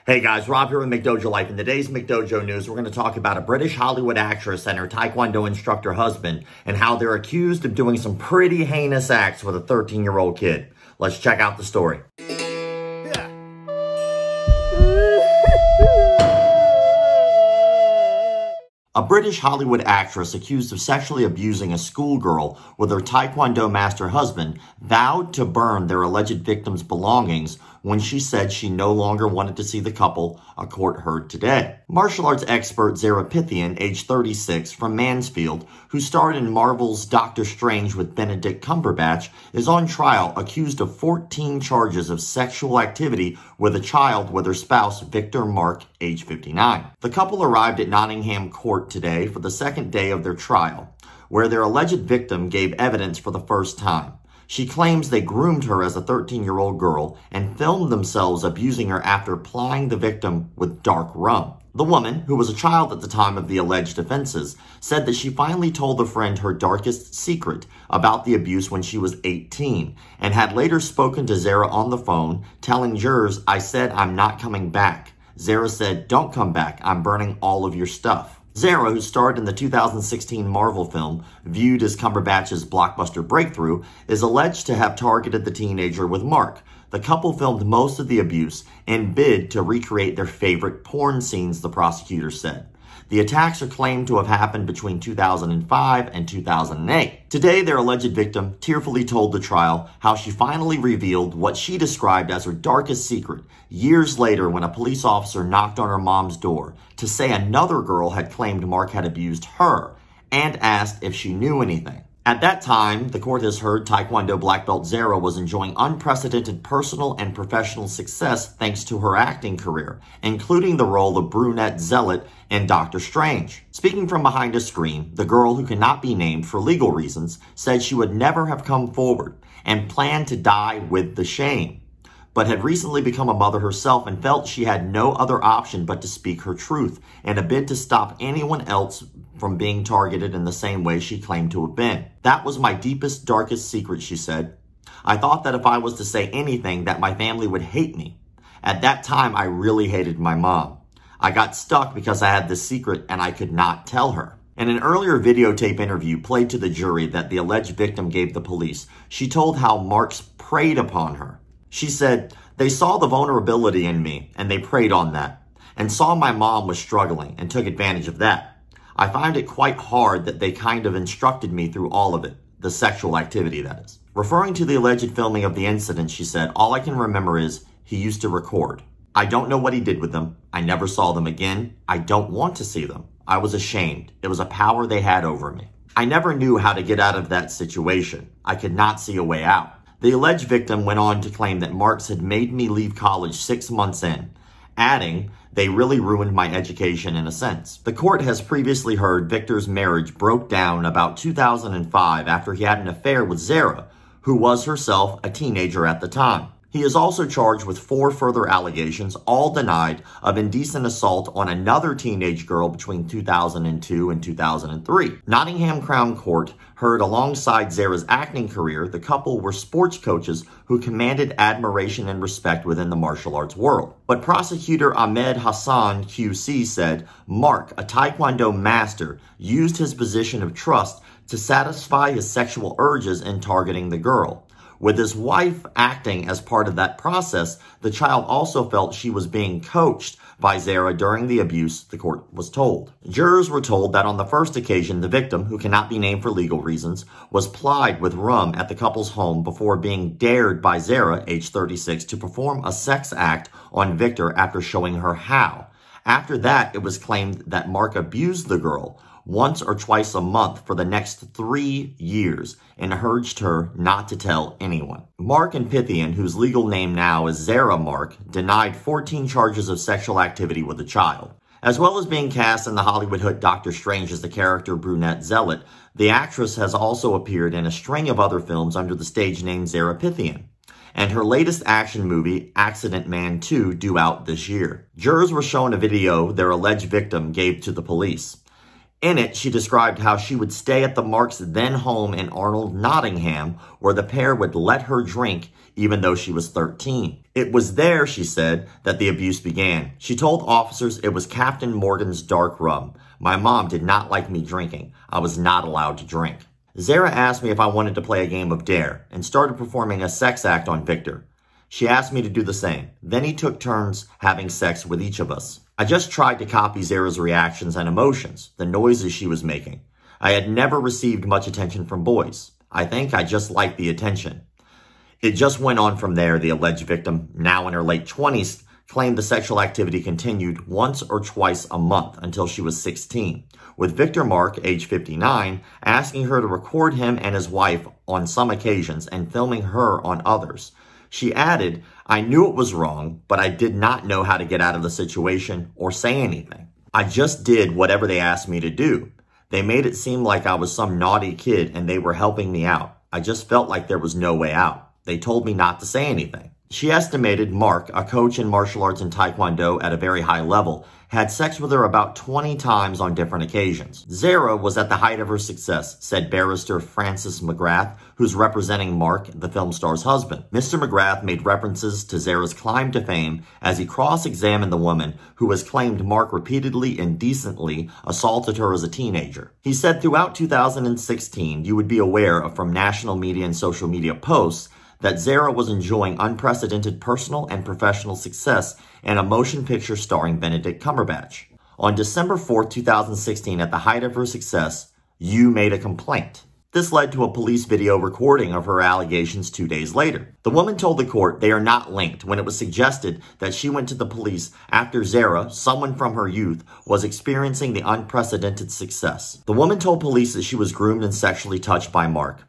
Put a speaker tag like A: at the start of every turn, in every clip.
A: Hey guys, Rob here with McDojoLife. In today's McDojo news, we're going to talk about a British Hollywood actress and her Taekwondo instructor husband and how they're accused of doing some pretty heinous acts with a 13-year-old kid. Let's check out the story. A British Hollywood actress accused of sexually abusing a schoolgirl with her Taekwondo master husband vowed to burn their alleged victim's belongings when she said she no longer wanted to see the couple, a court heard today. Martial arts expert Zara Phythian, age 36, from Mansfield, who starred in Marvel's Doctor Strange with Benedict Cumberbatch, is on trial accused of 14 charges of sexual activity with a child with her spouse, Victor Marke, age 59. The couple arrived at Nottingham Court today for the second day of their trial, where their alleged victim gave evidence for the first time. She claims they groomed her as a 13-year-old girl and filmed themselves abusing her after plying the victim with dark rum. The woman, who was a child at the time of the alleged offenses, said that she finally told a friend her darkest secret about the abuse when she was 18 and had later spoken to Zara on the phone, telling jurors, "I said I'm not coming back." Zara said, "Don't come back. I'm burning all of your stuff." Zara, who starred in the 2016 Marvel film, viewed as Cumberbatch's blockbuster breakthrough, is alleged to have targeted the teenager with Marke. The couple filmed most of the abuse and bid to recreate their favorite porn scenes, the prosecutor said. The attacks are claimed to have happened between 2005 and 2008. Today, their alleged victim tearfully told the trial how she finally revealed what she described as her darkest secret years later when a police officer knocked on her mom's door to say another girl had claimed Marke had abused her and asked if she knew anything. At that time, the court has heard Taekwondo black belt Zara was enjoying unprecedented personal and professional success thanks to her acting career, including the role of brunette zealot in Doctor Strange. Speaking from behind a screen, the girl, who cannot be named for legal reasons, said she would never have come forward and planned to die with the shame, but had recently become a mother herself and felt she had no other option but to speak her truth in a bid to stop anyone else from being targeted in the same way she claimed to have been. "That was my deepest, darkest secret," she said. "I thought that if I was to say anything that my family would hate me. At that time, I really hated my mom. I got stuck because I had this secret and I could not tell her." In an earlier videotape interview played to the jury that the alleged victim gave the police, she told how Marks preyed upon her. She said, "They saw the vulnerability in me and they preyed on that and saw my mom was struggling and took advantage of that. I find it quite hard that they kind of instructed me through all of it, the sexual activity, that is." Referring to the alleged filming of the incident, she said, "All I can remember is he used to record. I don't know what he did with them. I never saw them again. I don't want to see them. I was ashamed. It was a power they had over me. I never knew how to get out of that situation. I could not see a way out." The alleged victim went on to claim that Marks had made me leave college 6 months in, adding, "They really ruined my education in a sense." The court has previously heard Victor's marriage broke down about 2005 after he had an affair with Zara, who was herself a teenager at the time. He is also charged with 4 further allegations, all denied, of indecent assault on another teenage girl between 2002 and 2003. Nottingham Crown Court heard alongside Zara's acting career, the couple were sports coaches who commanded admiration and respect within the martial arts world. But prosecutor Ahmed Hassan QC said Marke, a Taekwondo master, used his position of trust to satisfy his sexual urges in targeting the girl. With his wife acting as part of that process, the child also felt she was being coached by Zara during the abuse, the court was told. Jurors were told that on the first occasion, the victim, who cannot be named for legal reasons, was plied with rum at the couple's home before being dared by Zara, age 36, to perform a sex act on Victor after showing her how. After that, it was claimed that Marke abused the girl once or twice a month for the next 3 years and urged her not to tell anyone. Marke and Phythian, whose legal name now is Zara Marke, denied 14 charges of sexual activity with a child. As well as being cast in the Hollywood hit Doctor Strange as the character brunette zealot, the actress has also appeared in a string of other films under the stage name Zara Phythian, and her latest action movie, Accident Man 2, due out this year. Jurors were shown a video their alleged victim gave to the police. In it, she described how she would stay at the Marks' then home in Arnold, Nottingham, where the pair would let her drink even though she was 13. It was there, she said, that the abuse began. She told officers it was Captain Morgan's dark rum. My mom did not like me drinking. I was not allowed to drink. Zara asked me if I wanted to play a game of dare and started performing a sex act on Victor. She asked me to do the same. Then he took turns having sex with each of us. I just tried to copy Zara's reactions and emotions, the noises she was making. I had never received much attention from boys. I think I just liked the attention. It just went on from there, the alleged victim, now in her late 20s, claimed the sexual activity continued once or twice a month until she was 16, with Victor Marke, age 59, asking her to record him and his wife on some occasions and filming her on others. She added, I knew it was wrong, but I did not know how to get out of the situation or say anything. I just did whatever they asked me to do. They made it seem like I was some naughty kid and they were helping me out. I just felt like there was no way out. They told me not to say anything. She estimated Marke, a coach in martial arts and taekwondo at a very high level, had sex with her about 20 times on different occasions. Zara was at the height of her success, said barrister Francis McGrath, who's representing Marke, the film star's husband. Mr. McGrath made references to Zara's climb to fame as he cross-examined the woman who has claimed Marke repeatedly indecently assaulted her as a teenager. He said throughout 2016, you would be aware of from national media and social media posts that Zara was enjoying unprecedented personal and professional success in a motion picture starring Benedict Cumberbatch. On December 4, 2016, at the height of her success, you made a complaint. This led to a police video recording of her allegations 2 days later. The woman told the court they are not linked when it was suggested that she went to the police after Zara, someone from her youth, was experiencing the unprecedented success. The woman told police that she was groomed and sexually touched by Marke.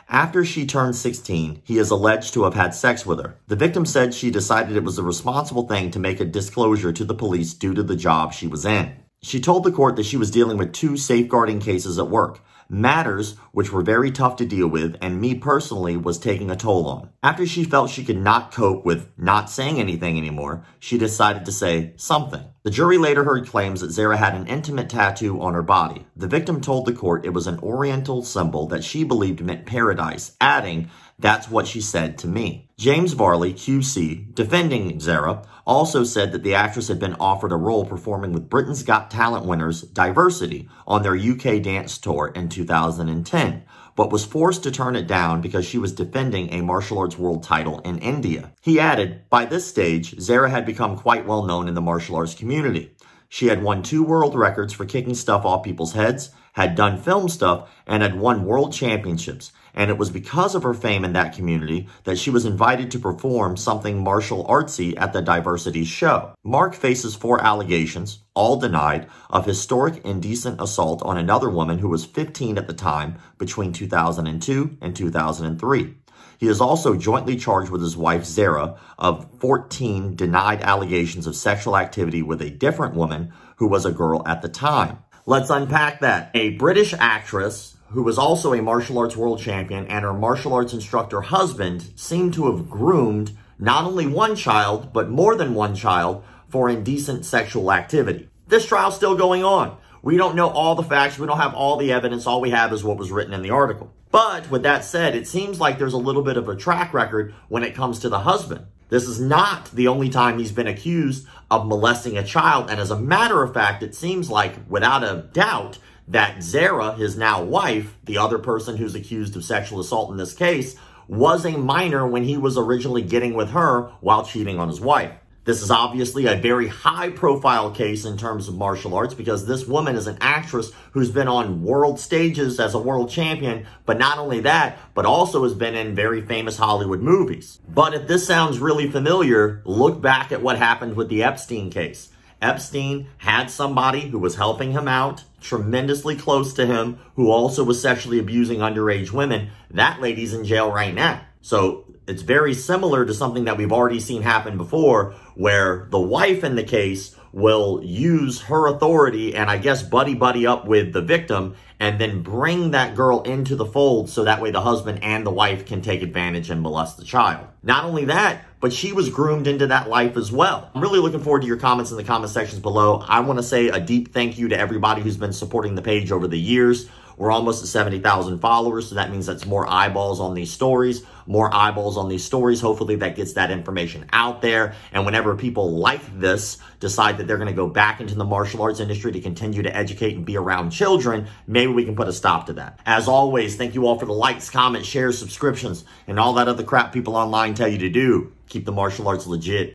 A: After she turned 16, he is alleged to have had sex with her. The victim said she decided it was a responsible thing to make a disclosure to the police due to the job she was in. She told the court that she was dealing with 2 safeguarding cases at work, matters which were very tough to deal with and me personally was taking a toll on. After she felt she could not cope with not saying anything anymore, she decided to say something. The jury later heard claims that Zara had an intimate tattoo on her body. The victim told the court it was an oriental symbol that she believed meant paradise, adding, "That's what she said to me." James Varley, QC, defending Zara, also said that the actress had been offered a role performing with Britain's Got Talent winners Diversity on their UK dance tour in 2010, but was forced to turn it down because she was defending a martial arts world title in India. He added, by this stage, Zara had become quite well known in the martial arts community. She had won 2 world records for kicking stuff off people's heads, had done film stuff, and had won world championships. And it was because of her fame in that community that she was invited to perform something martial artsy at the Diversity show. Marke faces 4 allegations, all denied, of historic indecent assault on another woman who was 15 at the time between 2002 and 2003. He is also jointly charged with his wife Zara of 14 denied allegations of sexual activity with a different woman who was a girl at the time. Let's unpack that. A British actress who was also a martial arts world champion and her martial arts instructor husband seemed to have groomed not only one child, but more than one child for indecent sexual activity. This trial's still going on. We don't know all the facts. We don't have all the evidence. All we have is what was written in the article. But with that said, it seems like there's a little bit of a track record when it comes to the husband. This is not the only time he's been accused of molesting a child. And as a matter of fact, it seems like, without a doubt, that Zara, his now wife, the other person who's accused of sexual assault in this case, was a minor when he was originally getting with her while cheating on his wife. This is obviously a very high-profile case in terms of martial arts because this woman is an actress who's been on world stages as a world champion, but not only that, but also has been in very famous Hollywood movies. But if this sounds really familiar, look back at what happened with the Epstein case. Epstein had somebody who was helping him out, tremendously close to him, who also was sexually abusing underage women. That lady's in jail right now. So it's very similar to something that we've already seen happen before, where the wife in the case will use her authority and I guess buddy up with the victim and then bring that girl into the fold so that way the husband and the wife can take advantage and molest the child. Not only that, but she was groomed into that life as well. I'm really looking forward to your comments in the comment sections below. I want to say a deep thank you to everybody who's been supporting the page over the years. We're almost at 70,000 followers, so that means that's more eyeballs on these stories. More eyeballs on these stories. Hopefully that gets that information out there. And whenever people like this decide that they're going to go back into the martial arts industry to continue to educate and be around children, maybe we can put a stop to that. As always, thank you all for the likes, comments, shares, subscriptions, and all that other crap people online tell you to do. Keep the martial arts legit.